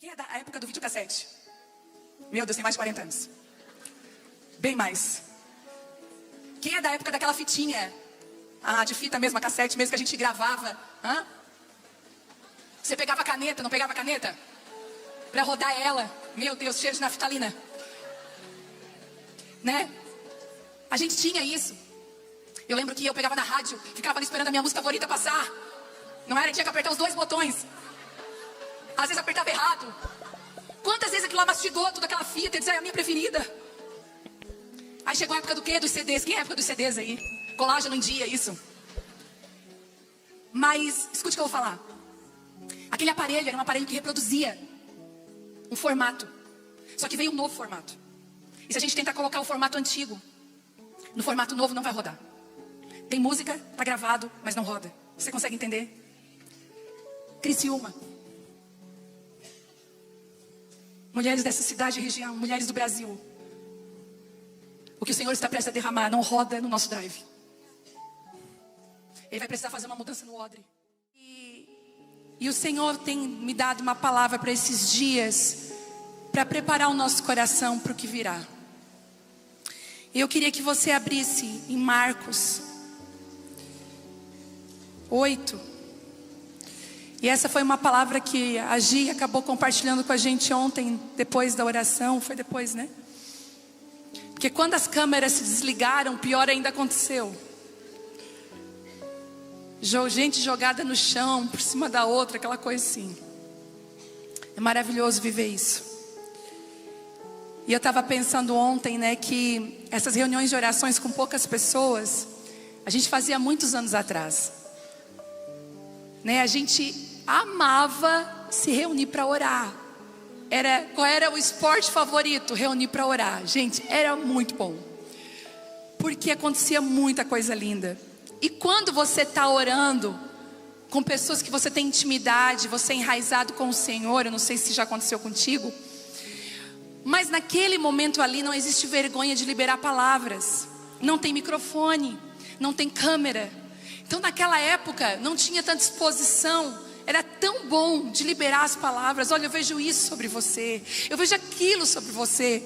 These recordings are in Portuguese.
Quem é da época do videocassete? Meu Deus, tem mais de 40 anos. Bem mais. Quem é da época daquela fitinha? De fita mesmo, a cassete mesmo que a gente gravava. Você pegava a caneta, não pegava a caneta? Pra rodar ela. Meu Deus, cheiro de naftalina. Né? A gente tinha isso. Eu lembro que eu pegava na rádio, ficava ali esperando a minha música favorita passar. Não era? Tinha que apertar os 2 botões. Às vezes apertava errado. Quantas vezes aquilo lá mastigou toda aquela fita e dizia, é a minha preferida. Aí chegou a época do quê? Dos CDs. Quem é a época dos CDs aí? Colágeno em dia, isso. Mas, escute o que eu vou falar. Aquele aparelho era um aparelho que reproduzia um formato. Só que veio um novo formato. E se a gente tentar colocar o formato antigo no formato novo, não vai rodar. Tem música, tá gravado, mas não roda. Você consegue entender? Criciúma. Mulheres dessa cidade e região, mulheres do Brasil. O que o Senhor está prestes a derramar não roda no nosso drive. Ele vai precisar fazer uma mudança no odre. E o Senhor tem me dado uma palavra para esses dias, para preparar o nosso coração para o que virá. Eu queria que você abrisse em Marcos 8. E essa foi uma palavra que a Gi acabou compartilhando com a gente ontem, depois da oração. Foi depois, né? Porque quando as câmeras se desligaram, pior ainda aconteceu. Gente jogada no chão, por cima da outra, aquela coisa assim. É maravilhoso viver isso. E eu estava pensando ontem, né, que essas reuniões de orações com poucas pessoas, a gente fazia muitos anos atrás. Né, a gente amava se reunir para orar. Qual era o esporte favorito? Reunir para orar. Gente, era muito bom. Porque acontecia muita coisa linda. E quando você está orando com pessoas que você tem intimidade, você é enraizado com o Senhor, eu não sei se já aconteceu contigo, mas naquele momento ali não existe vergonha de liberar palavras. Não tem microfone, não tem câmera. Então naquela época não tinha tanta exposição. Era tão bom de liberar as palavras. Olha, eu vejo isso sobre você, eu vejo aquilo sobre você.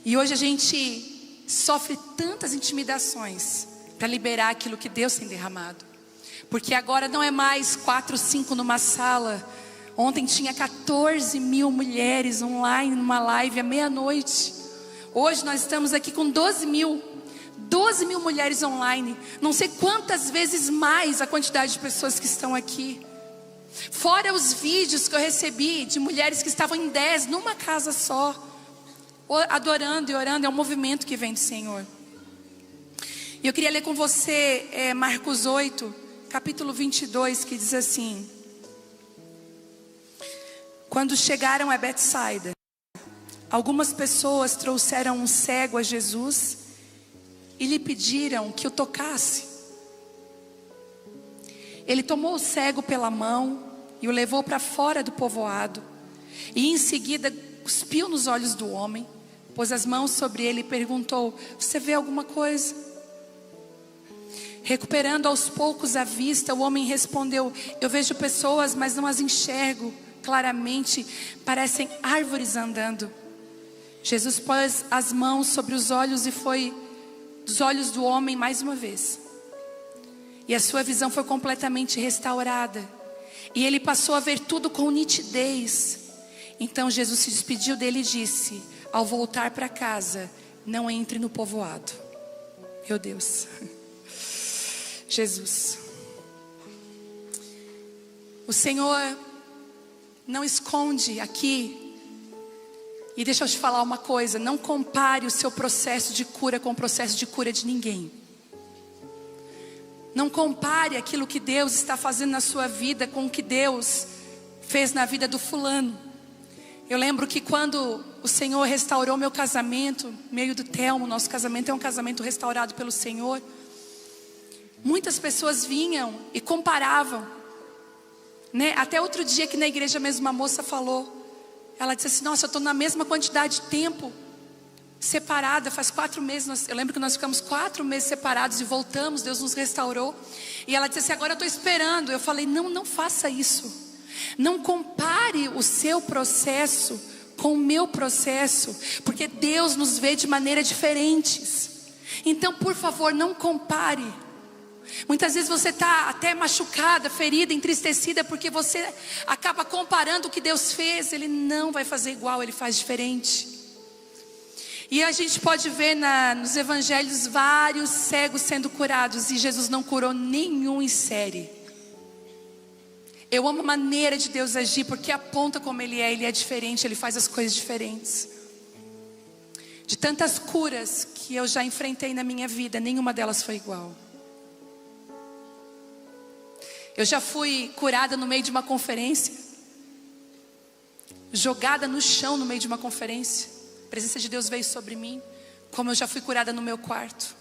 E hoje a gente sofre tantas intimidações para liberar aquilo que Deus tem derramado. Porque agora não é mais 4, 5 numa sala. Ontem tinha 14 mil mulheres online numa live à meia-noite. Hoje nós estamos aqui com 12 mil mulheres online. Não sei quantas vezes mais a quantidade de pessoas que estão aqui. Fora os vídeos que eu recebi de mulheres que estavam em 10 numa casa só, adorando e orando. É um movimento que vem do Senhor. E eu queria ler com você Marcos 8, capítulo 22, que diz assim: quando chegaram a Betsaida, algumas pessoas trouxeram um cego a Jesus e lhe pediram que o tocasse. Ele tomou o cego pela mão e o levou para fora do povoado. E em seguida cuspiu nos olhos do homem, pôs as mãos sobre ele e perguntou: você vê alguma coisa? Recuperando aos poucos a vista, o homem respondeu: eu vejo pessoas, mas não as enxergo claramente, parecem árvores andando. Jesus pôs as mãos sobre os olhos e foi dos olhos do homem mais uma vez. E a sua visão foi completamente restaurada. E ele passou a ver tudo com nitidez. Então Jesus se despediu dele e disse: ao voltar para casa, não entre no povoado. Meu Deus. Jesus. O Senhor não esconde aqui. E deixa eu te falar uma coisa: não compare o seu processo de cura com o processo de cura de ninguém. Não compare aquilo que Deus está fazendo na sua vida com o que Deus fez na vida do fulano. Eu lembro que quando o Senhor restaurou meu casamento, meio do Telmo, nosso casamento é um casamento restaurado pelo Senhor. Muitas pessoas vinham e comparavam, né? Até outro dia que na igreja mesmo uma moça falou. Ela disse assim: nossa, eu estou na mesma quantidade de tempo separada, faz 4 meses. Eu lembro que nós ficamos 4 meses separados e voltamos, Deus nos restaurou. E ela disse assim: agora eu estou esperando. Eu falei: não faça isso. Não compare o seu processo com o meu processo, porque Deus nos vê de maneiras diferentes. Então, por favor, não compare. Muitas vezes você está até machucada, ferida, entristecida, porque você acaba comparando o que Deus fez. Ele não vai fazer igual, Ele faz diferente. E a gente pode ver nos evangelhos vários cegos sendo curados, e Jesus não curou nenhum em série. Eu amo a maneira de Deus agir, porque aponta como Ele é diferente, Ele faz as coisas diferentes. De tantas curas que eu já enfrentei na minha vida, nenhuma delas foi igual. Eu já fui curada no meio de uma conferência, jogada no chão no meio de uma conferência. A presença de Deus veio sobre mim. Como eu já fui curada no meu quarto.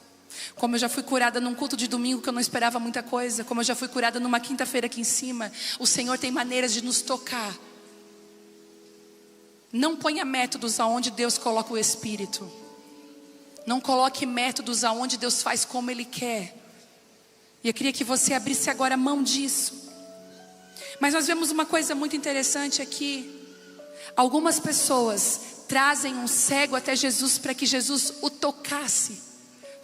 Como eu já fui curada num culto de domingo que eu não esperava muita coisa. Como eu já fui curada numa quinta-feira aqui em cima. O Senhor tem maneiras de nos tocar. Não ponha métodos aonde Deus coloca o Espírito. Não coloque métodos aonde Deus faz como Ele quer. E eu queria que você abrisse agora a mão disso. Mas nós vemos uma coisa muito interessante aqui. Algumas pessoas trazem um cego até Jesus para que Jesus o tocasse.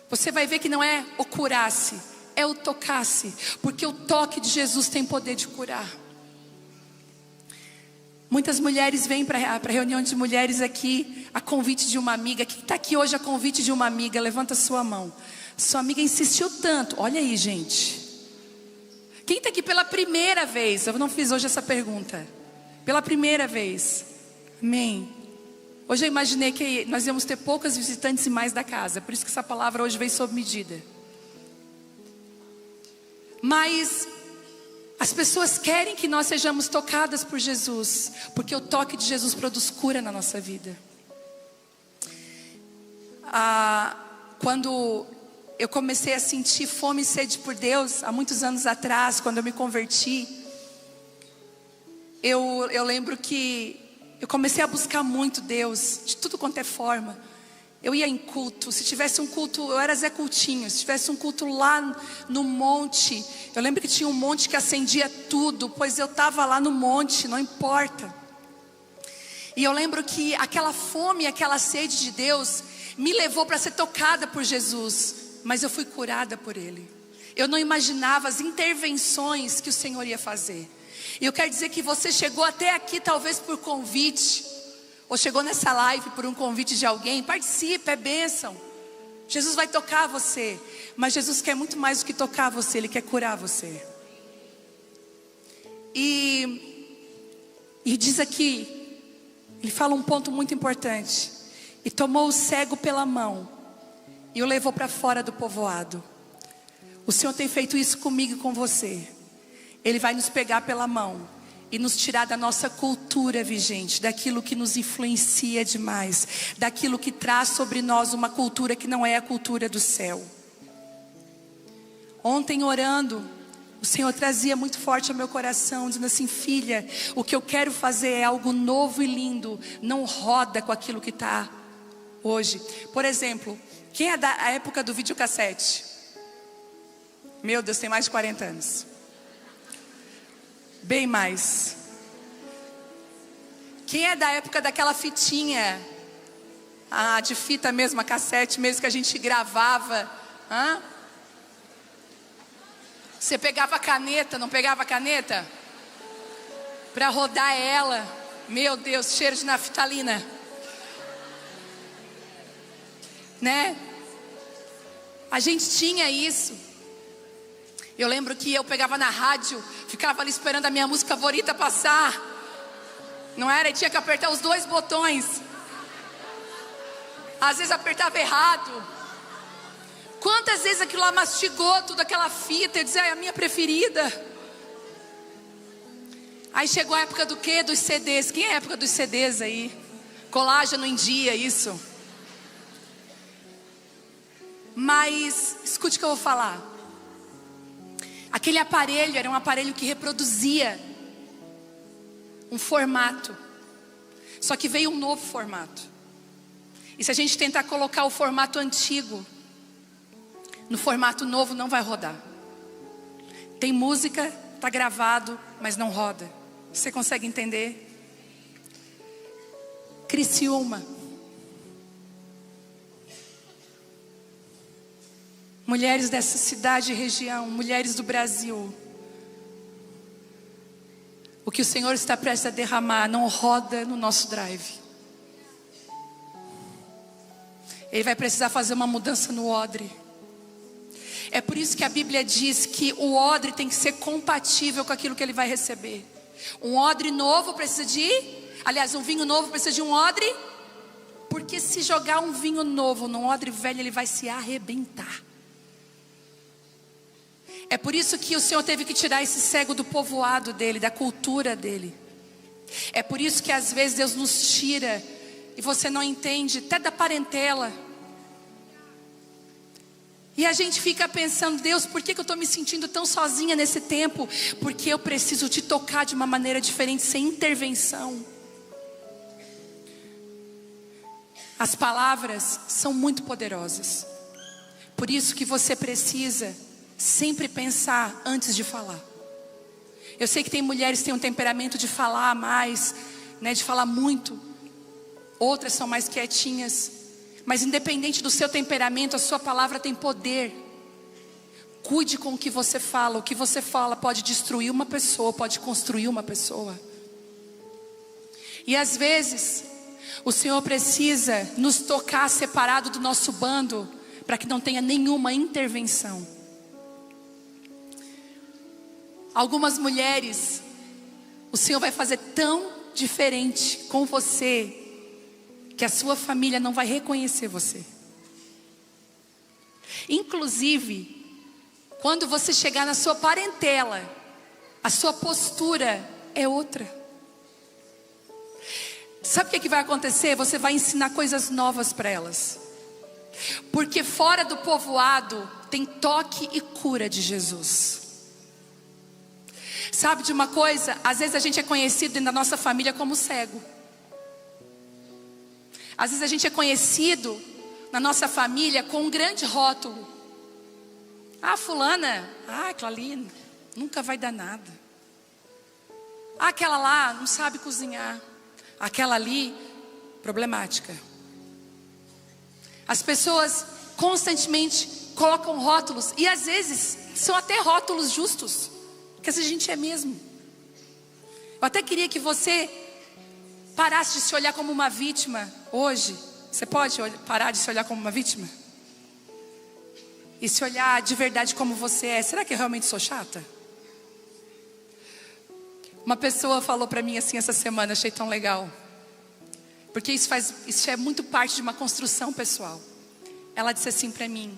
Você vai ver que não é o curasse, é o tocasse. Porque o toque de Jesus tem poder de curar. Muitas mulheres vêm para a reunião de mulheres aqui a convite de uma amiga. Quem está aqui hoje a convite de uma amiga? Levanta a sua mão. Sua amiga insistiu tanto. Olha aí, gente. Quem está aqui pela primeira vez? Eu não fiz hoje essa pergunta. Pela primeira vez. Amém. Hoje eu imaginei que nós íamos ter poucas visitantes e mais da casa. Por isso que essa palavra hoje veio sob medida. Mas as pessoas querem que nós sejamos tocadas por Jesus, porque o toque de Jesus produz cura na nossa vida. Quando eu comecei a sentir fome e sede por Deus, há muitos anos atrás, quando eu me converti, eu lembro que eu comecei a buscar muito Deus, de tudo quanto é forma. Eu ia em culto, se tivesse um culto, eu era Zé Cultinho, se tivesse um culto lá no monte, eu lembro que tinha um monte que acendia tudo, pois eu estava lá no monte, não importa. E eu lembro que aquela fome, aquela sede de Deus, me levou para ser tocada por Jesus, mas eu fui curada por Ele. Eu não imaginava as intervenções que o Senhor ia fazer. E eu quero dizer que você chegou até aqui talvez por convite, ou chegou nessa live por um convite de alguém. Participe, é bênção. Jesus vai tocar você, mas Jesus quer muito mais do que tocar você, Ele quer curar você. E diz aqui, Ele fala um ponto muito importante. E tomou o cego pela mão e o levou para fora do povoado. O Senhor tem feito isso comigo e com você. Ele vai nos pegar pela mão e nos tirar da nossa cultura vigente, daquilo que nos influencia demais, daquilo que traz sobre nós uma cultura que não é a cultura do céu. Ontem orando, o Senhor trazia muito forte ao meu coração, dizendo assim: filha, o que eu quero fazer é algo novo e lindo, não roda com aquilo que está hoje. Por exemplo, quem é da época do videocassete? Meu Deus, tem mais de 40 anos. Bem mais. Quem é da época daquela fitinha, de fita mesmo, a cassete mesmo, que a gente gravava? Você pegava a caneta, não pegava a caneta? Para rodar ela. Meu Deus, cheiro de naftalina. Né? A gente tinha isso. Eu lembro que eu pegava na rádio, ficava ali esperando a minha música favorita passar. Não era? E tinha que apertar os 2 botões. Às vezes apertava errado. Quantas vezes aquilo lá mastigou tudo, aquela fita. Eu dizia, é a minha preferida. Aí chegou a época do quê? Dos CDs. Quem é a época dos CDs aí? Colágeno em dia, isso. Mas, escute o que eu vou falar. Aquele aparelho era um aparelho que reproduzia um formato. Só que veio um novo formato. E se a gente tentar colocar o formato antigo no formato novo, não vai rodar. Tem música, está gravado, mas não roda. Você consegue entender? Criciúma. Mulheres dessa cidade e região, mulheres do Brasil. O que o Senhor está prestes a derramar não roda no nosso drive. Ele vai precisar fazer uma mudança no odre. É por isso que a Bíblia diz que o odre tem que ser compatível com aquilo que ele vai receber. Um odre novo precisa um vinho novo precisa de um odre. Porque se jogar um vinho novo num odre velho, ele vai se arrebentar. É por isso que o Senhor teve que tirar esse cego do povoado dele, da cultura dele. É por isso que às vezes Deus nos tira e você não entende, até da parentela. E a gente fica pensando, Deus, por que eu estou me sentindo tão sozinha nesse tempo? Porque eu preciso te tocar de uma maneira diferente, sem intervenção. As palavras são muito poderosas. Por isso que você precisa sempre pensar antes de falar. Eu sei que tem mulheres que têm um temperamento de falar mais, né, de falar muito. Outras são mais quietinhas. Mas independente do seu temperamento, a sua palavra tem poder. Cuide com o que você fala. O que você fala pode destruir uma pessoa, pode construir uma pessoa. E às vezes o Senhor precisa nos tocar separado do nosso bando, para que não tenha nenhuma intervenção. Algumas mulheres, o Senhor vai fazer tão diferente com você, que a sua família não vai reconhecer você. Inclusive, quando você chegar na sua parentela, a sua postura é outra. Sabe o que vai acontecer? Você vai ensinar coisas novas para elas. Porque fora do povoado tem toque e cura de Jesus. Sabe de uma coisa? Às vezes a gente é conhecido dentro da nossa família como cego. Às vezes a gente é conhecido na nossa família com um grande rótulo. Ah, fulana, aquela ali nunca vai dar nada. Aquela lá não sabe cozinhar. Aquela ali, problemática. As pessoas constantemente colocam rótulos. E às vezes são até rótulos justos. Porque essa gente é mesmo. Eu até queria que você parasse de se olhar como uma vítima hoje. Você pode parar de se olhar como uma vítima? E se olhar de verdade como você é. Será que eu realmente sou chata? Uma pessoa falou para mim assim essa semana, achei tão legal. Porque isso é muito parte de uma construção pessoal. Ela disse assim para mim: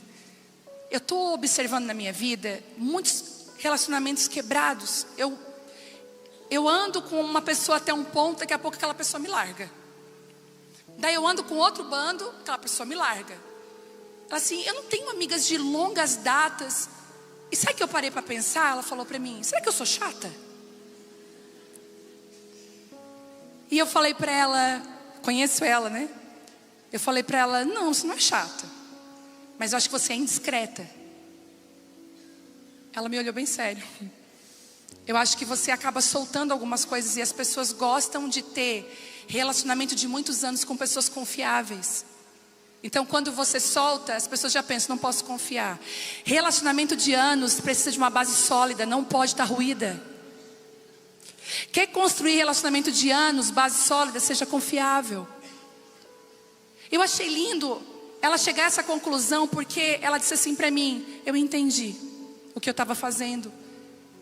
eu estou observando na minha vida muitos relacionamentos quebrados. Eu ando com uma pessoa até um ponto, daqui a pouco aquela pessoa me larga. Daí eu ando com outro bando, aquela pessoa me larga. Ela assim, eu não tenho amigas de longas datas. E sabe o que eu parei para pensar? Ela falou para mim: será que eu sou chata? E eu falei para ela, conheço ela, né? Eu falei para ela: não, você não é chata, mas eu acho que você é indiscreta. Ela me olhou bem sério. Eu acho que você acaba soltando algumas coisas e as pessoas gostam de ter relacionamento de muitos anos com pessoas confiáveis. Então quando você solta, as pessoas já pensam, não posso confiar. Relacionamento de anos precisa de uma base sólida, não pode estar ruída. Quer construir relacionamento de anos, base sólida, seja confiável. Eu achei lindo ela chegar a essa conclusão, porque ela disse assim para mim: eu entendi o que eu estava fazendo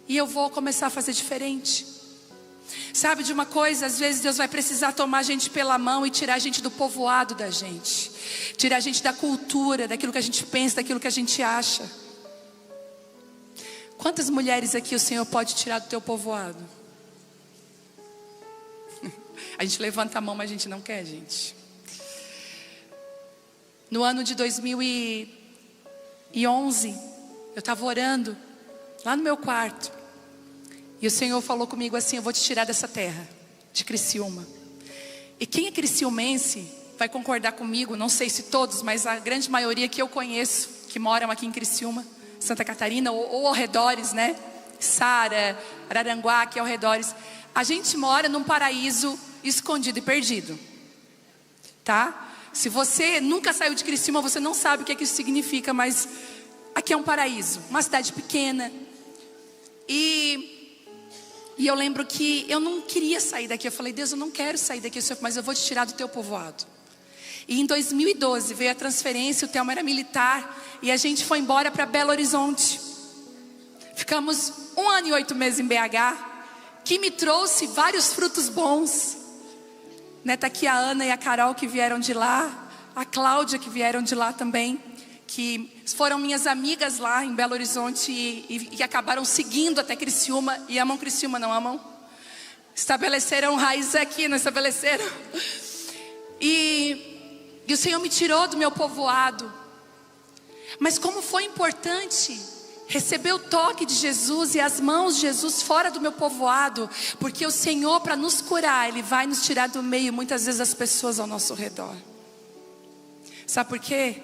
e eu vou começar a fazer diferente. Sabe de uma coisa? Às vezes Deus vai precisar tomar a gente pela mão e tirar a gente do povoado da gente, tirar a gente da cultura, daquilo que a gente pensa, daquilo que a gente acha. Quantas mulheres aqui o Senhor pode tirar do teu povoado? A gente levanta a mão, mas a gente não quer, gente. No ano de 2011, eu estava orando lá no meu quarto. E o Senhor falou comigo assim: eu vou te tirar dessa terra, de Criciúma. E quem é criciumense vai concordar comigo, não sei se todos, mas a grande maioria que eu conheço, que moram aqui em Criciúma, Santa Catarina, ou arredores, né? Sara, Araranguá, aqui ao redores. A gente mora num paraíso escondido e perdido, tá? Se você nunca saiu de Criciúma, você não sabe o que isso significa, mas aqui é um paraíso, uma cidade pequena. E eu lembro que eu não queria sair daqui. Eu falei, Deus, eu não quero sair daqui, Senhor, mas eu vou te tirar do teu povoado. E em 2012 veio a transferência, o Thelma era militar, e a gente foi embora para Belo Horizonte. Ficamos 1 ano e 8 meses em BH, que me trouxe vários frutos bons. Tá aqui a Ana e a Carol que vieram de lá, a Cláudia que vieram de lá também, que foram minhas amigas lá em Belo Horizonte e acabaram seguindo até Criciúma, e amam Criciúma, não amam? Estabeleceram raízes aqui, não estabeleceram? E o Senhor me tirou do meu povoado. Mas como foi importante receber o toque de Jesus e as mãos de Jesus fora do meu povoado, porque o Senhor, para nos curar, Ele vai nos tirar do meio, muitas vezes, das pessoas ao nosso redor. Sabe por quê?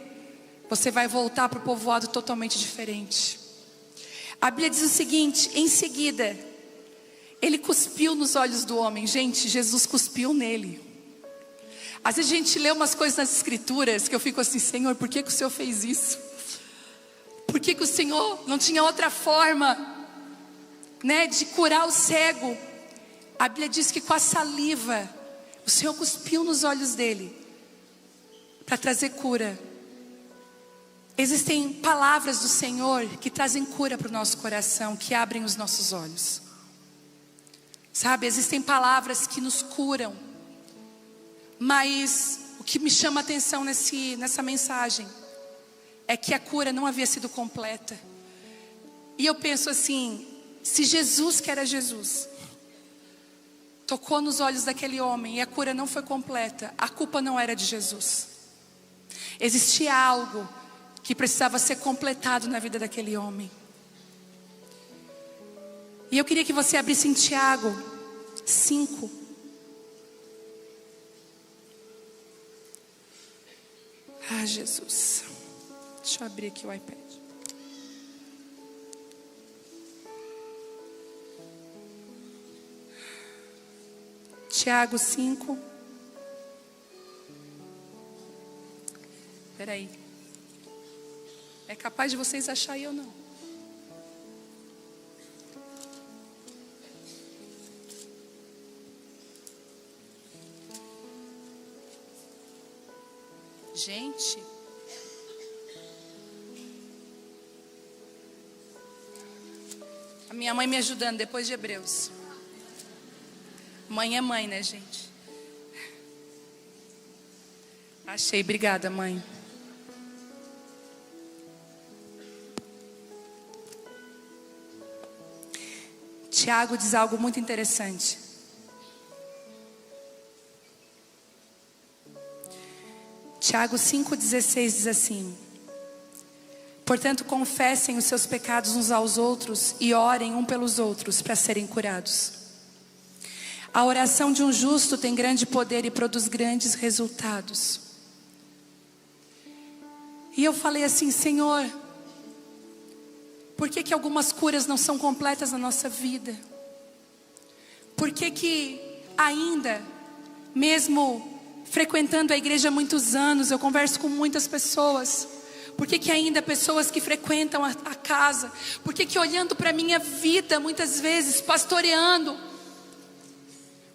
Você vai voltar para o povoado totalmente diferente. A Bíblia diz o seguinte: em seguida, Ele cuspiu nos olhos do homem. Gente, Jesus cuspiu nele. Às vezes a gente lê umas coisas nas escrituras que eu fico assim, Senhor, por que o Senhor fez isso? Por que o Senhor não tinha outra forma, de curar o cego? A Bíblia diz que com a saliva, o Senhor cuspiu nos olhos dele, para trazer cura. Existem palavras do Senhor que trazem cura para o nosso coração, que abrem os nossos olhos. Sabe, existem palavras que nos curam. Mas o que me chama a atenção nessa mensagem é que a cura não havia sido completa. E eu penso assim, se Jesus, que era Jesus, tocou nos olhos daquele homem e a cura não foi completa, a culpa não era de Jesus. Existia algo que precisava ser completado na vida daquele homem. E eu queria que você abrisse em Tiago 5. Ah, Jesus. Deixa eu abrir aqui o iPad. Tiago 5. Espera aí. É capaz de vocês acharem ou não? Gente, a minha mãe me ajudando depois de Hebreus. Mãe é mãe, né, gente? Achei, obrigada, mãe. Tiago diz algo muito interessante. Tiago 5,16 diz assim: portanto, confessem os seus pecados uns aos outros e orem um pelos outros para serem curados. A oração de um justo tem grande poder e produz grandes resultados. E eu falei assim, Senhor, por que algumas curas não são completas na nossa vida? Por que ainda, mesmo frequentando a igreja há muitos anos, eu converso com muitas pessoas, por que ainda pessoas que frequentam a casa, por que olhando para a minha vida, muitas vezes, pastoreando,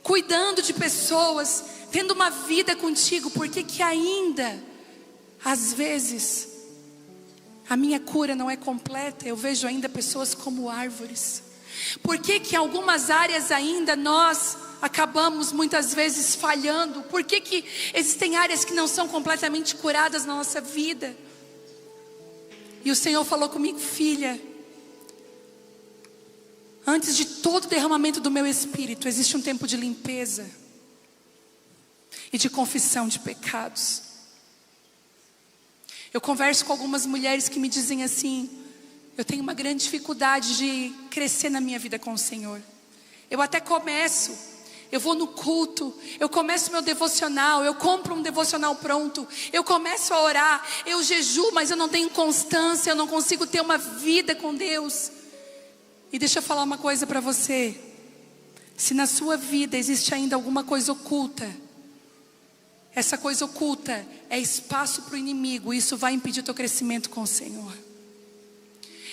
cuidando de pessoas, tendo uma vida contigo, por que ainda, às vezes, a minha cura não é completa? Eu vejo ainda pessoas como árvores. Por que em algumas áreas ainda nós acabamos muitas vezes falhando? Por que existem áreas que não são completamente curadas na nossa vida? E o Senhor falou comigo, filha, antes de todo derramamento do meu espírito, existe um tempo de limpeza e de confissão de pecados. Eu converso com algumas mulheres que me dizem assim, eu tenho uma grande dificuldade de crescer na minha vida com o Senhor. Eu até começo, eu vou no culto, eu começo meu devocional, eu compro um devocional pronto, eu começo a orar, eu jejuo, mas eu não tenho constância, eu não consigo ter uma vida com Deus. E deixa eu falar uma coisa para você. Se na sua vida existe ainda alguma coisa oculta, essa coisa oculta é espaço para o inimigo. Isso vai impedir o teu crescimento com o Senhor.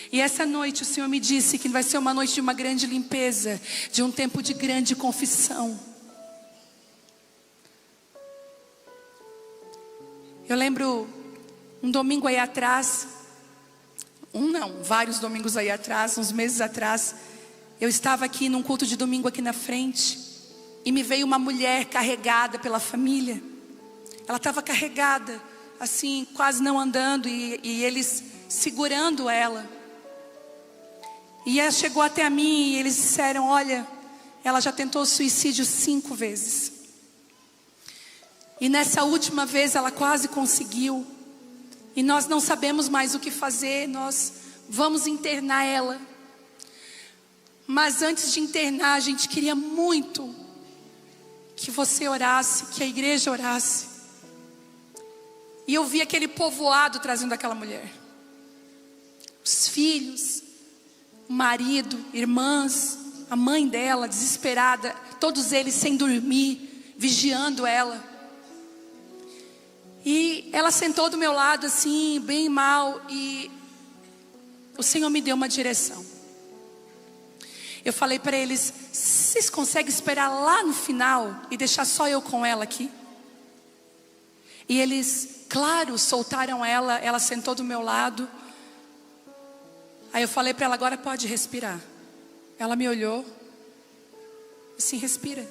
E essa noite o Senhor me disse que vai ser uma noite de uma grande limpeza, de um tempo de grande confissão. Eu lembro um domingo aí atrás, vários domingos aí atrás, uns meses atrás, eu estava aqui num culto de domingo aqui na frente, e me veio uma mulher carregada pela família. Ela estava carregada, assim, quase não andando, e eles segurando ela. E ela chegou até mim e eles disseram: olha, ela já tentou suicídio 5 vezes. E nessa última vez ela quase conseguiu. E nós não sabemos mais o que fazer, nós vamos internar ela. Mas antes de internar, a gente queria muito que você orasse, que a igreja orasse. E eu vi aquele povoado trazendo aquela mulher. Os filhos, o marido, irmãs, a mãe dela desesperada, todos eles sem dormir, vigiando ela. E ela sentou do meu lado assim, bem mal, e o Senhor me deu uma direção. Eu falei para eles: vocês conseguem esperar lá no final e deixar só eu com ela aqui? E eles, claro, soltaram ela, ela sentou do meu lado. Aí eu falei para ela: agora pode respirar. Ela me olhou, assim: respira,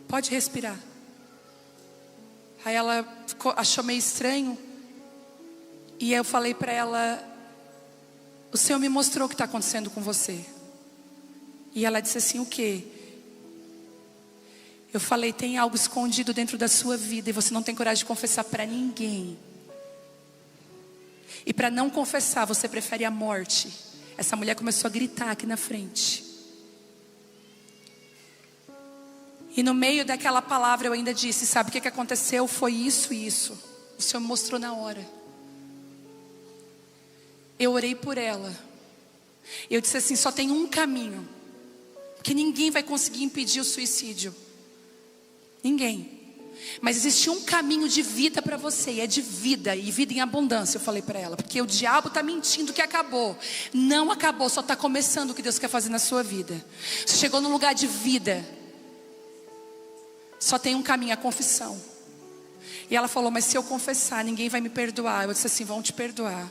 pode respirar. Aí ela achou meio estranho. E eu falei para ela: o Senhor me mostrou o que está acontecendo com você. E ela disse assim: o quê? Eu falei: tem algo escondido dentro da sua vida e você não tem coragem de confessar para ninguém. E para não confessar, você prefere a morte. Essa mulher começou a gritar aqui na frente. E no meio daquela palavra eu ainda disse: sabe o que aconteceu? Foi isso e isso. O Senhor me mostrou na hora. Eu orei por ela. Eu disse assim: só tem um caminho, que ninguém vai conseguir impedir o suicídio. Ninguém. Mas existe um caminho de vida para você, e é de vida, e vida em abundância. Eu falei para ela, porque o diabo está mentindo que acabou. Não acabou, só está começando o que Deus quer fazer na sua vida. Você chegou num lugar de vida. Só tem um caminho, a confissão. E ela falou: mas se eu confessar, ninguém vai me perdoar. Eu disse assim: vão te perdoar.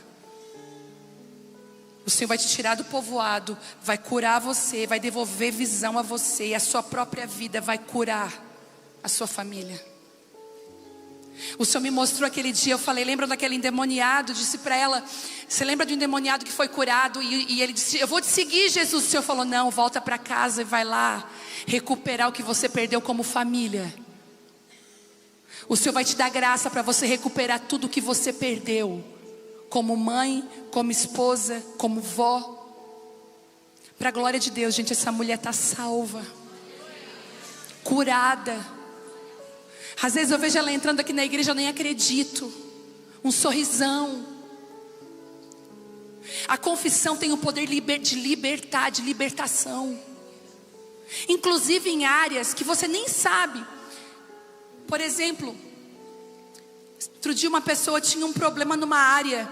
O Senhor vai te tirar do povoado, vai curar você, vai devolver visão a você, e a sua própria vida vai curar a sua família. O Senhor me mostrou aquele dia, eu falei: lembra daquele endemoniado? Disse para ela: você lembra do endemoniado que foi curado? E ele disse: eu vou te seguir, Jesus. O Senhor falou: não, volta para casa e vai lá recuperar o que você perdeu como família. O Senhor vai te dar graça para você recuperar tudo o que você perdeu, como mãe, como esposa, como vó. Para a glória de Deus, gente, essa mulher está salva, curada. Às vezes eu vejo ela entrando aqui na igreja, eu nem acredito. Um sorrisão. A confissão tem o poder de libertar, de libertação. Inclusive em áreas que você nem sabe. Por exemplo, outro dia uma pessoa tinha um problema numa área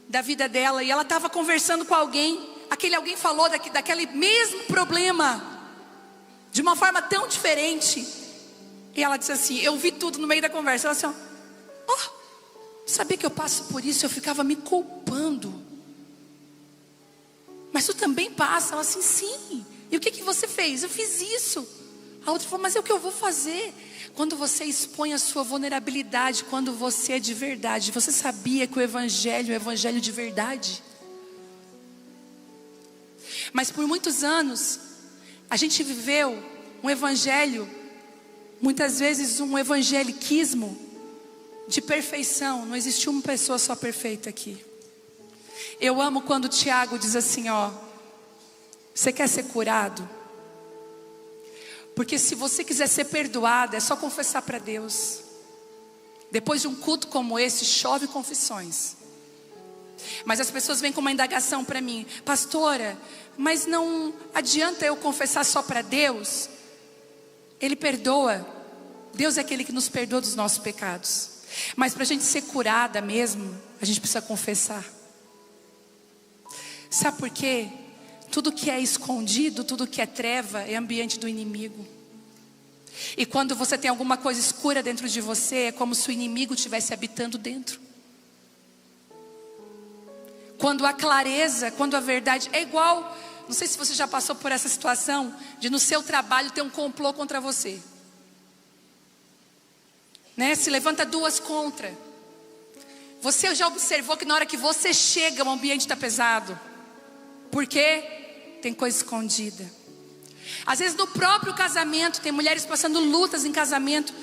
da vida dela, e ela estava conversando com alguém. Aquele alguém falou daquele mesmo problema de uma forma tão diferente. E ela disse assim: eu vi tudo no meio da conversa. Ela disse: sabia que eu passo por isso? Eu ficava me culpando. Mas tu também passa? Ela assim: sim. E o que você fez? Eu fiz isso. A outra falou: mas é o que eu vou fazer? Quando você expõe a sua vulnerabilidade, quando você é de verdade. Você sabia que o evangelho é o evangelho de verdade? Mas por muitos anos a gente viveu um evangelho, muitas vezes um evangeliquismo de perfeição. Não existe uma pessoa só perfeita aqui. Eu amo quando o Tiago diz assim: você quer ser curado? Porque se você quiser ser perdoado, é só confessar para Deus. Depois de um culto como esse, chove confissões. Mas as pessoas vêm com uma indagação para mim: pastora, mas não adianta eu confessar só para Deus? Ele perdoa. Deus é aquele que nos perdoa dos nossos pecados. Mas para a gente ser curada mesmo, a gente precisa confessar. Sabe por quê? Tudo que é escondido, tudo que é treva, é ambiente do inimigo. E quando você tem alguma coisa escura dentro de você, é como se o inimigo estivesse habitando dentro. Quando a clareza, quando a verdade é igual, não sei se você já passou por essa situação, de no seu trabalho ter um complô contra você, né? Se levanta duas contra. Você já observou que na hora que você chega, o ambiente está pesado? Por quê? Tem coisa escondida. Às vezes no próprio casamento, tem mulheres passando lutas em casamento.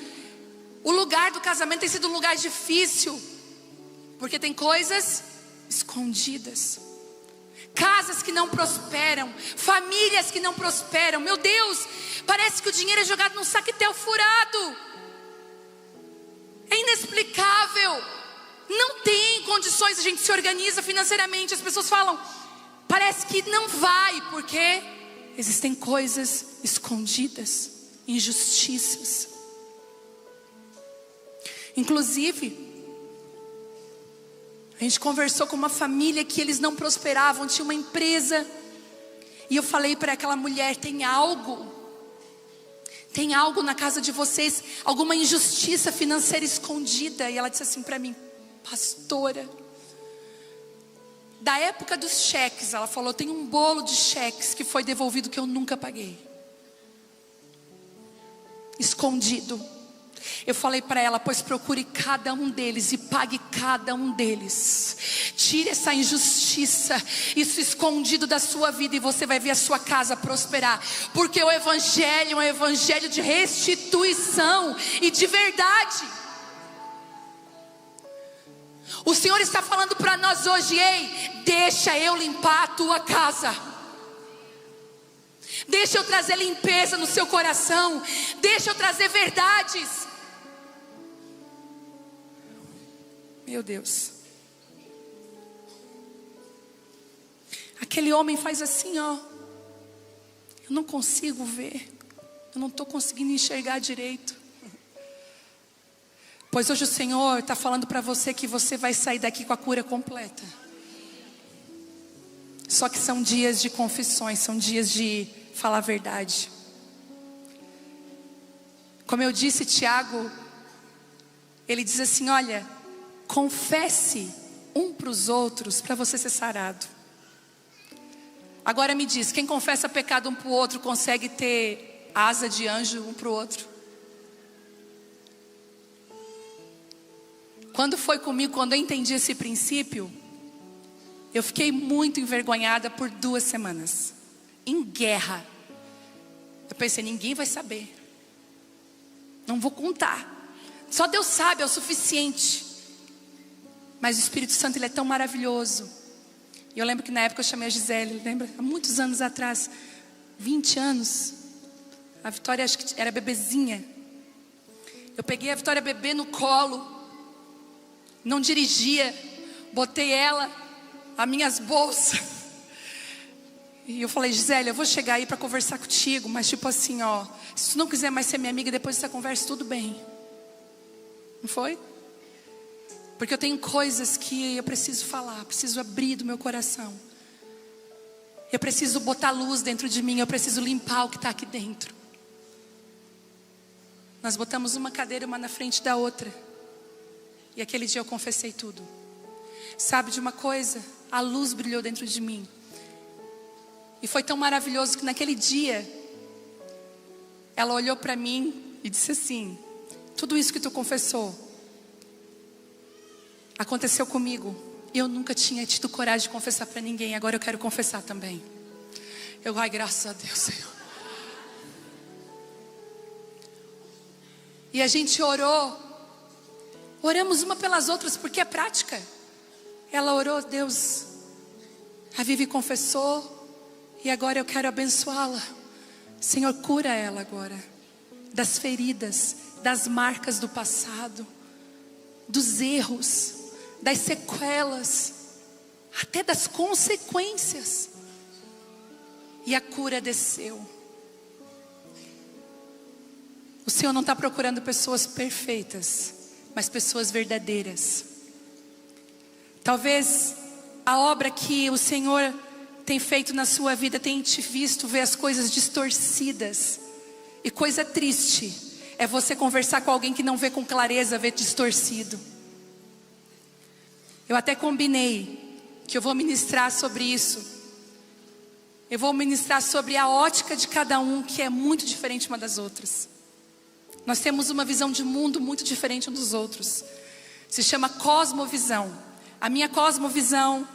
O lugar do casamento tem sido um lugar difícil, porque tem coisas escondidas. Casas que não prosperam, famílias que não prosperam. Meu Deus, parece que o dinheiro é jogado num saquetel furado. É inexplicável. Não tem condições, a gente se organiza financeiramente, as pessoas falam, parece que não vai, porque existem coisas escondidas, injustiças. Inclusive, a gente conversou com uma família que eles não prosperavam, tinha uma empresa. E eu falei para aquela mulher: tem algo na casa de vocês, alguma injustiça financeira escondida. E ela disse assim para mim: pastora, da época dos cheques, ela falou, tem um bolo de cheques que foi devolvido que eu nunca paguei, escondido. Eu falei para ela: pois procure cada um deles e pague cada um deles. Tire essa injustiça, isso escondido da sua vida, e você vai ver a sua casa prosperar. Porque o evangelho é um evangelho de restituição e de verdade. O Senhor está falando para nós hoje: ei, deixa eu limpar a tua casa. Deixa eu trazer limpeza no seu coração. Deixa eu trazer verdades. Meu Deus. Aquele homem faz assim, ó. Eu não consigo ver. Eu não estou conseguindo enxergar direito. Pois hoje o Senhor está falando para você que você vai sair daqui com a cura completa. Só que são dias de confissões, são dias de falar a verdade. Como eu disse, Tiago, ele diz assim: olha, confesse um para os outros para você ser sarado. Agora me diz, quem confessa pecado um para o outro consegue ter asa de anjo um para o outro? Quando foi comigo, quando eu entendi esse princípio, eu fiquei muito envergonhada por 2 semanas, em guerra. Eu pensei: ninguém vai saber, não vou contar, só Deus sabe, é o suficiente. Mas o Espírito Santo, ele é tão maravilhoso. E eu lembro que na época eu chamei a Gisele, lembra? Há muitos anos atrás, 20 anos. A Vitória acho que era bebezinha. Eu peguei a Vitória bebê no colo, não dirigia, botei ela, as minhas bolsas. E eu falei: Gisele, eu vou chegar aí para conversar contigo, mas tipo assim, ó, se tu não quiser mais ser minha amiga depois dessa conversa, tudo bem. Não foi? Porque eu tenho coisas que eu preciso falar, preciso abrir do meu coração. Eu preciso botar luz dentro de mim, eu preciso limpar o que está aqui dentro. Nós botamos uma cadeira uma na frente da outra. E aquele dia eu confessei tudo. Sabe de uma coisa? A luz brilhou dentro de mim. E foi tão maravilhoso que naquele dia, ela olhou para mim e disse assim: tudo isso que tu confessou aconteceu comigo. Eu nunca tinha tido coragem de confessar para ninguém. Agora eu quero confessar também. Ai, graças a Deus, Senhor. E a gente orou. Oramos uma pelas outras porque é prática. Ela orou, Deus. A Vivi confessou. E agora eu quero abençoá-la. Senhor, cura ela agora. Das feridas, das marcas do passado, dos erros, das sequelas. até das consequências. E a cura desceu. O Senhor não está procurando pessoas perfeitas, mas pessoas verdadeiras. Talvez a obra que o Senhor tem feito na sua vida tenha te visto ver as coisas distorcidas. E coisa triste é você conversar com alguém que não vê com clareza, vê distorcido. Eu até combinei que eu vou ministrar sobre isso. Eu vou ministrar sobre a ótica de cada um, que é muito diferente uma das outras. Nós temos uma visão de mundo muito diferente um dos outros. Se chama cosmovisão. A minha cosmovisão,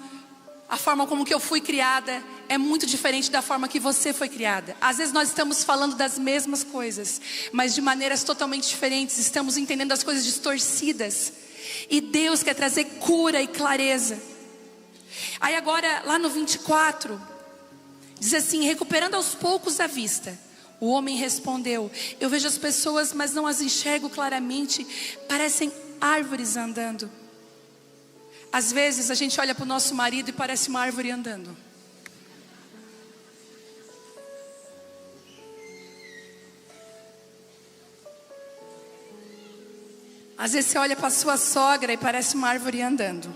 a forma como que eu fui criada, é muito diferente da forma que você foi criada. Às vezes nós estamos falando das mesmas coisas, mas de maneiras totalmente diferentes. Estamos entendendo as coisas distorcidas. E Deus quer trazer cura e clareza. Aí agora, lá no 24, diz assim: recuperando aos poucos a vista, o homem respondeu: eu vejo as pessoas, mas não as enxergo claramente. Parecem árvores andando. Às vezes a gente olha para o nosso marido e parece uma árvore andando. Às vezes você olha para a sua sogra e parece uma árvore andando.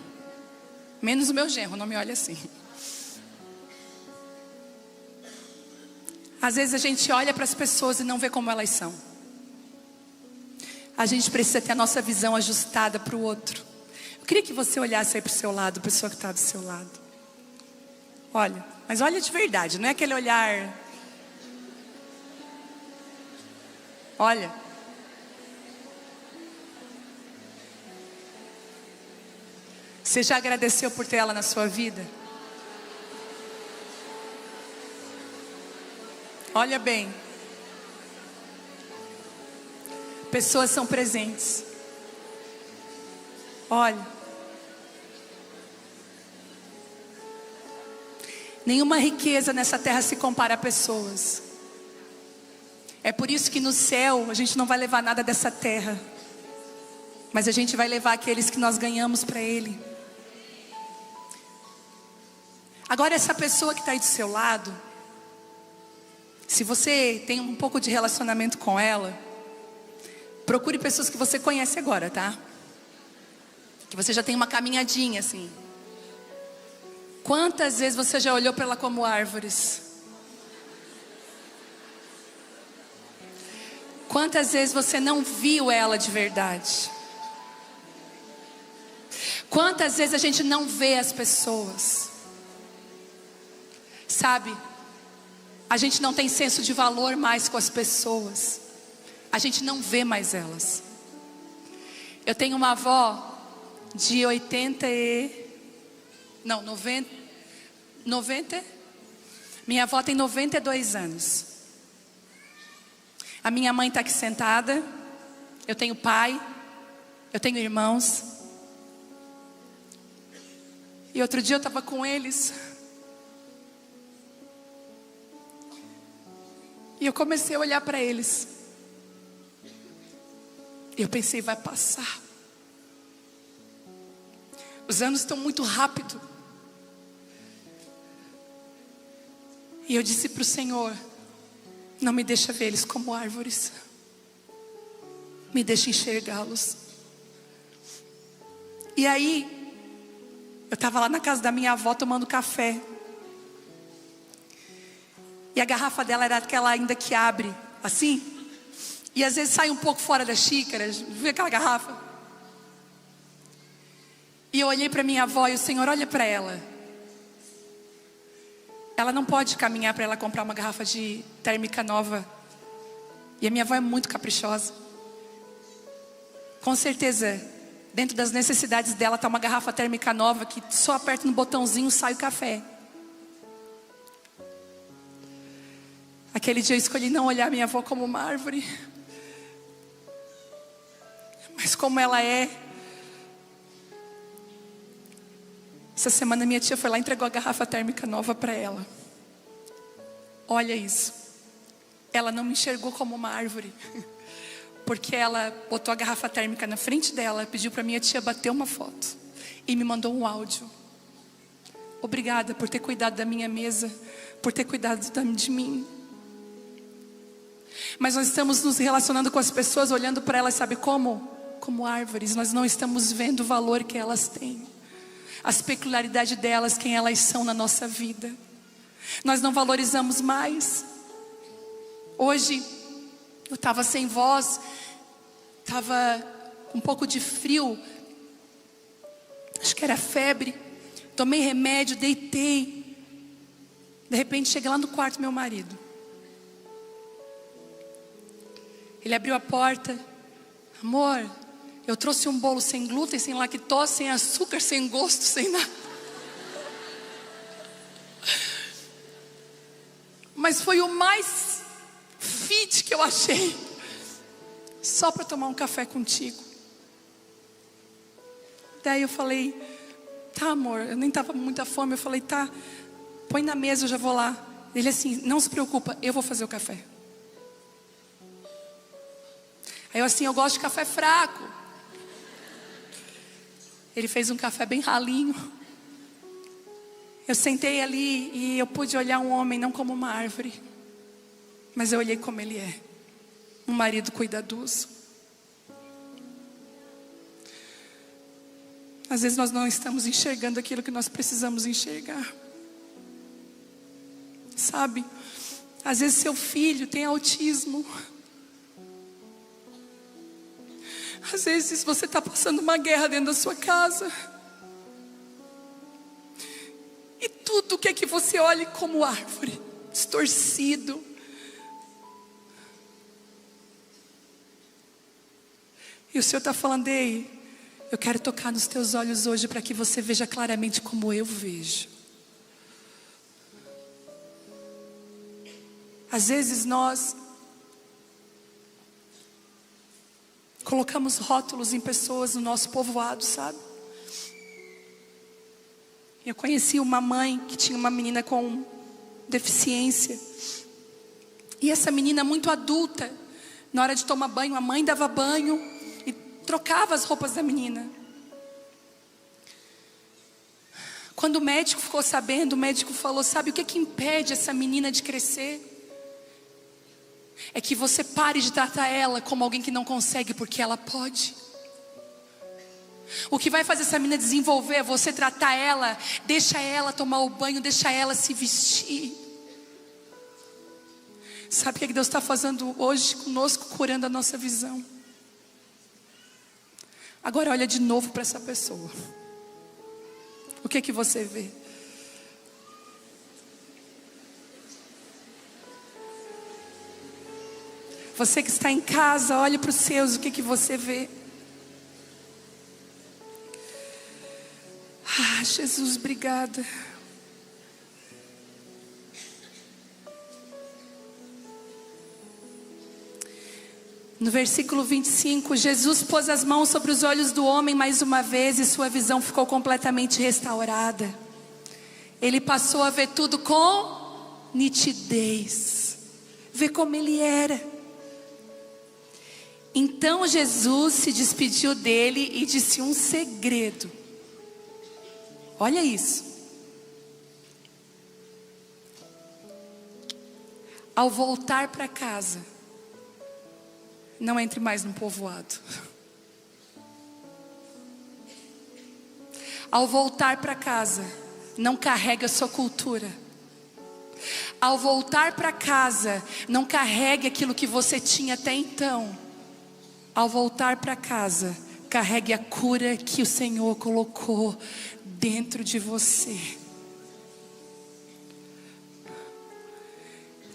Menos o meu genro, não me olha assim. Às vezes a gente olha para as pessoas e não vê como elas são. A gente precisa ter a nossa visão ajustada para o outro. Eu queria que você olhasse aí para o seu lado, a pessoa que está do seu lado. Olha, mas olha de verdade, não é aquele olhar. Olha. Você já agradeceu por ter ela na sua vida? Olha bem. Pessoas são presentes. Olha. Nenhuma riqueza nessa terra se compara a pessoas. É por isso que no céu a gente não vai levar nada dessa terra, mas a gente vai levar aqueles que nós ganhamos para Ele. Agora essa pessoa que está aí do seu lado, se você tem um pouco de relacionamento com ela, procure pessoas que você conhece agora, tá? Que você já tem uma caminhadinha assim. Quantas vezes você já olhou para ela como árvores? Quantas vezes você não viu ela de verdade? Quantas vezes a gente não vê as pessoas? Sabe? A gente não tem senso de valor mais com as pessoas. A gente não vê mais elas. Eu tenho uma avó de 90. Minha avó tem 92 anos. A minha mãe está aqui sentada. Eu tenho pai. Eu tenho irmãos. E outro dia eu estava com eles. E eu comecei a olhar para eles. E eu pensei, vai passar. Os anos estão muito rápido. E eu disse para o Senhor: não me deixa ver eles como árvores. Me deixa enxergá-los. E aí, eu estava lá na casa da minha avó tomando café. E a garrafa dela era aquela ainda que abre, assim. E às vezes sai um pouco fora da xícara. Viu aquela garrafa? E eu olhei para minha avó e o Senhor olha para ela. Ela não pode caminhar para ela comprar uma garrafa de térmica nova. E a minha avó é muito caprichosa. Com certeza, dentro das necessidades dela está uma garrafa térmica nova que só aperta no botãozinho e sai o café. Aquele dia eu escolhi não olhar minha avó como uma árvore, mas como ela é. Essa semana minha tia foi lá e entregou a garrafa térmica nova para ela. Olha isso. Ela não me enxergou como uma árvore, porque ela botou a garrafa térmica na frente dela, pediu para minha tia bater uma foto e me mandou um áudio. Obrigada por ter cuidado da minha mesa, por ter cuidado de mim. Mas nós estamos nos relacionando com as pessoas, olhando para elas, sabe como? Como árvores. Nós não estamos vendo o valor que elas têm, as peculiaridades delas, quem elas são na nossa vida. Nós não valorizamos mais. Hoje eu estava sem voz, estava um pouco de frio, acho que era febre. Tomei remédio, deitei. De repente cheguei lá no quarto do meu marido. Ele abriu a porta. Amor, eu trouxe um bolo sem glúten, sem lactose, sem açúcar, sem gosto, sem nada. Mas foi o mais fit que eu achei. Só para tomar um café contigo. Daí eu falei, tá amor, eu nem estava com muita fome. Eu falei, tá, põe na mesa, eu já vou lá. Ele assim, não se preocupa, eu vou fazer o café. Aí eu assim, eu gosto de café fraco. Ele fez um café bem ralinho. Eu sentei ali e eu pude olhar um homem não como uma árvore, mas eu olhei como ele é. Um marido cuidadoso. Às vezes nós não estamos enxergando aquilo que nós precisamos enxergar. Sabe? Às vezes seu filho tem autismo. Às vezes você está passando uma guerra dentro da sua casa. E tudo quer que você olhe como árvore, distorcido. E o Senhor está falando, ei, eu quero tocar nos teus olhos hoje para que você veja claramente como eu vejo. Às vezes nós colocamos rótulos em pessoas no nosso povoado, sabe? Eu conheci uma mãe que tinha uma menina com deficiência. E essa menina muito adulta, na hora de tomar banho, a mãe dava banho e trocava as roupas da menina. Quando o médico ficou sabendo, o médico falou, sabe o que que impede essa menina de crescer? É que você pare de tratar ela como alguém que não consegue porque ela pode. O que vai fazer essa menina desenvolver é você tratar ela, deixa ela tomar o banho, deixa ela se vestir. Sabe o que Deus está fazendo hoje conosco, curando a nossa visão? Agora olha de novo para essa pessoa. O que que você vê? Você que está em casa, olhe para os seus, o que que você vê? Ah, Jesus, obrigada. No versículo 25, Jesus pôs as mãos sobre os olhos do homem mais uma vez e sua visão ficou completamente restaurada. Ele passou a ver tudo com nitidez, ver como ele era. Então Jesus se despediu dele e disse um segredo. Olha isso. Ao voltar para casa, não entre mais no povoado. Ao voltar para casa, não carregue a sua cultura. Ao voltar para casa, não carregue aquilo que você tinha até então. Ao voltar para casa, carregue a cura que o Senhor colocou dentro de você.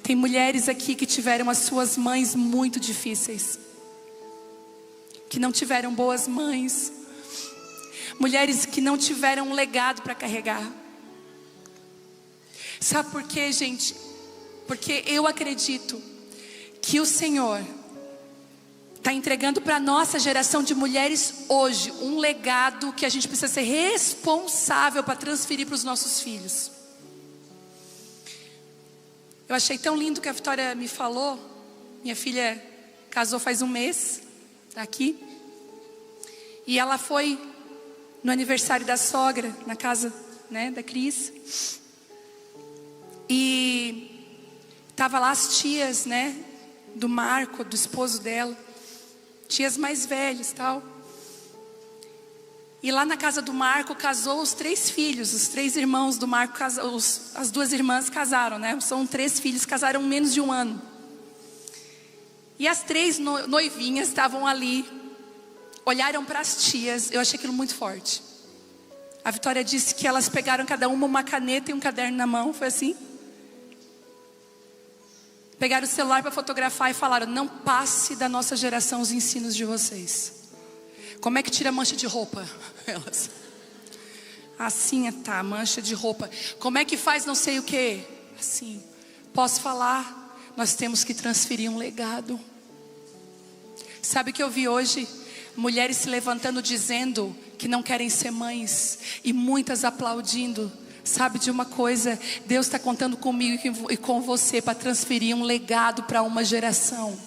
Tem mulheres aqui que tiveram as suas mães muito difíceis, que não tiveram boas mães, mulheres que não tiveram um legado para carregar. Sabe por quê, gente? Porque eu acredito que o Senhor está entregando para a nossa geração de mulheres hoje um legado que a gente precisa ser responsável para transferir para os nossos filhos. Eu achei tão lindo que a Vitória me falou. Minha filha casou faz um mês, tá aqui. E ela foi no aniversário da sogra, na casa né, da Cris. E tava lá as tias, né, do Marco, do esposo dela, tias mais velhas, tal. E lá na casa do Marco casou os 3 filhos, os 3 irmãos do Marco, as 2 irmãs casaram, né? São 3 filhos, casaram menos de 1 ano. E as 3 noivinhas estavam ali, olharam para as tias, eu achei aquilo muito forte. A Vitória disse que elas pegaram cada uma caneta e um caderno na mão, foi assim? Pegaram o celular para fotografar e falaram: não passe da nossa geração os ensinos de vocês. Como é que tira mancha de roupa? Elas. Assim, tá, mancha de roupa. Como é que faz não sei o que? Assim. Posso falar? Nós temos que transferir um legado. Sabe o que eu vi hoje? Mulheres se levantando dizendo que não querem ser mães. E muitas aplaudindo. Sabe de uma coisa? Deus está contando comigo e com você para transferir um legado para uma geração.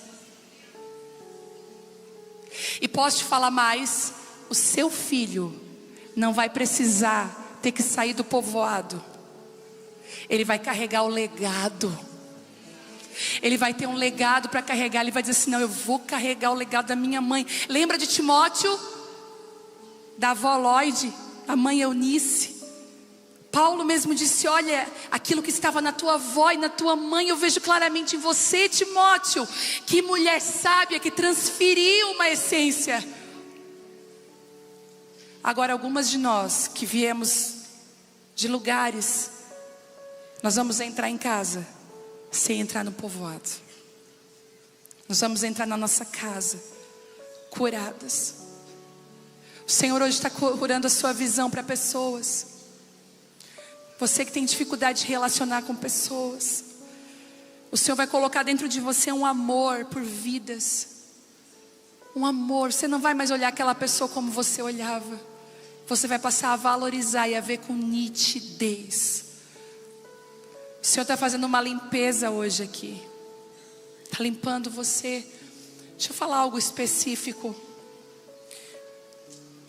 E posso te falar mais, o seu filho não vai precisar ter que sair do povoado. Ele vai carregar o legado. Ele vai ter um legado para carregar. Ele vai dizer assim: não, eu vou carregar o legado da minha mãe. Lembra de Timóteo? Da avó Lloyd, a mãe Eunice. Paulo mesmo disse: olha, aquilo que estava na tua avó e na tua mãe, eu vejo claramente em você, Timóteo. Que mulher sábia que transferiu uma essência. Agora, algumas de nós que viemos de lugares, nós vamos entrar em casa sem entrar no povoado. Nós vamos entrar na nossa casa curadas. O Senhor hoje está curando a sua visão para pessoas. Você que tem dificuldade de relacionar com pessoas, o Senhor vai colocar dentro de você um amor por vidas. Um amor. Você não vai mais olhar aquela pessoa como você olhava. Você vai passar a valorizar e a ver com nitidez. O Senhor está fazendo uma limpeza hoje aqui. Está limpando você. Deixa eu falar algo específico.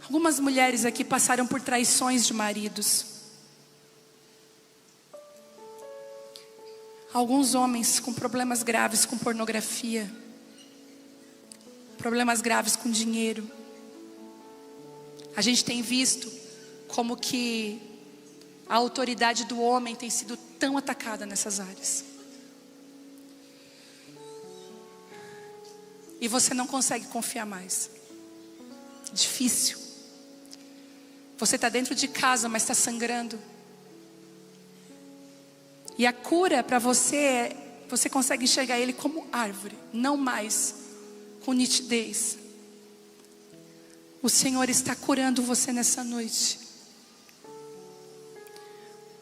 Algumas mulheres aqui passaram por traições de maridos. Alguns homens com problemas graves com pornografia. Problemas graves com dinheiro. A gente tem visto como que a autoridade do homem tem sido tão atacada nessas áreas. E você não consegue confiar mais. Difícil. Você está dentro de casa, mas está sangrando. E a cura para você é, você consegue enxergar ele como árvore, não mais com nitidez. O Senhor está curando você nessa noite.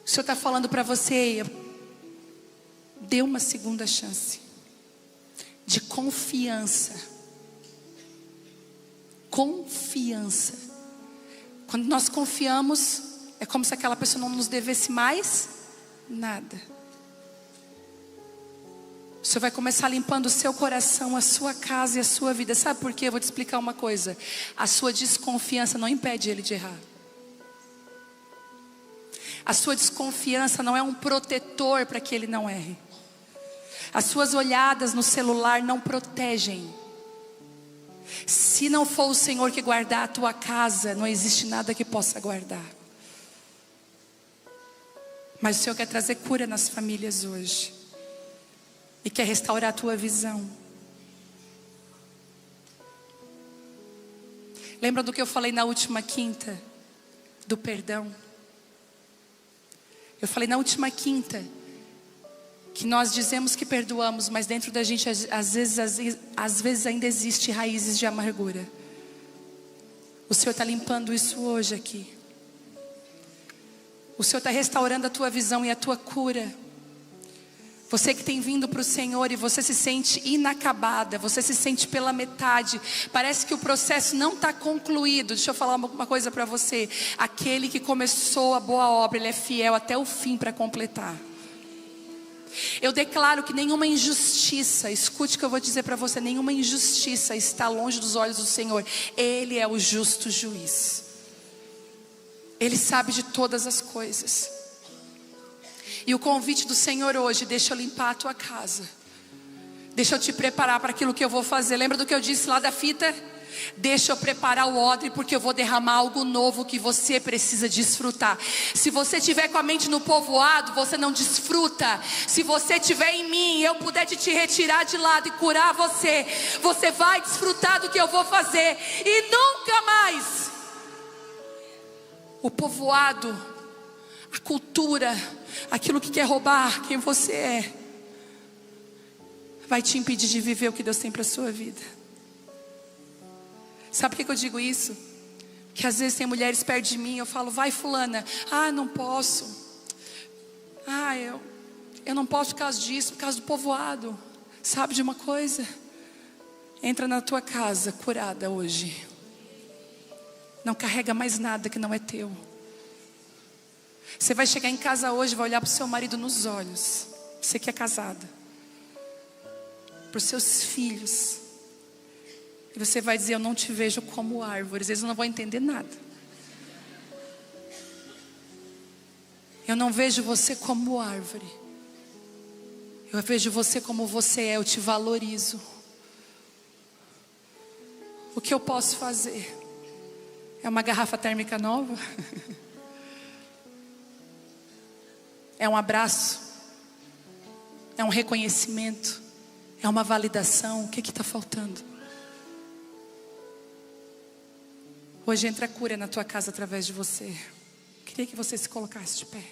O Senhor está falando para você: dê uma segunda chance de confiança. Confiança. Quando nós confiamos, é como se aquela pessoa não nos devesse mais nada. O Senhor vai começar limpando o seu coração, a sua casa e a sua vida. Sabe por quê? Eu vou te explicar uma coisa. A sua desconfiança não impede ele de errar. A sua desconfiança não é um protetor para que ele não erre. As suas olhadas no celular não protegem. Se não for o Senhor que guardar a tua casa, não existe nada que possa guardar. Mas o Senhor quer trazer cura nas famílias hoje. E quer restaurar a tua visão. Lembra do que eu falei na última quinta? Do perdão. Eu falei na última quinta que nós dizemos que perdoamos, mas dentro da gente às vezes ainda existe raízes de amargura. O Senhor está limpando isso hoje aqui. O Senhor está restaurando a tua visão e a tua cura. Você que tem vindo para o Senhor e você se sente inacabada, você se sente pela metade, parece que o processo não está concluído. Deixa eu falar uma coisa para você: aquele que começou a boa obra, ele é fiel até o fim para completar. Eu declaro que nenhuma injustiça, escute o que eu vou dizer para você, nenhuma injustiça está longe dos olhos do Senhor. Ele é o justo juiz. Ele sabe de todas as coisas. E o convite do Senhor hoje: deixa eu limpar a tua casa, deixa eu te preparar para aquilo que eu vou fazer. Lembra do que eu disse lá da fita? Deixa eu preparar o odre, porque eu vou derramar algo novo que você precisa desfrutar. Se você estiver com a mente no povoado, você não desfruta. Se você estiver em mim e eu puder te retirar de lado e curar você, você vai desfrutar do que eu vou fazer. E nunca mais o povoado, a cultura, aquilo que quer roubar quem você é, vai te impedir de viver o que Deus tem para a sua vida. Sabe por que eu digo isso? Porque às vezes tem mulheres perto de mim, eu falo: vai fulana, não posso, eu não posso por causa disso, por causa do povoado. Sabe de uma coisa? Entra na tua casa curada hoje. Não carrega mais nada que não é teu. Você vai chegar em casa hoje, vai olhar para o seu marido nos olhos, você que é casada, para os seus filhos, e você vai dizer: eu não te vejo como árvores. Eles não vão entender nada. Eu não vejo você como árvore, eu vejo você como você é. Eu te valorizo. O que eu posso fazer? É uma garrafa térmica nova? É um abraço? É um reconhecimento? É uma validação? O que está faltando? Hoje entra a cura na tua casa através de você. Queria que você se colocasse de pé.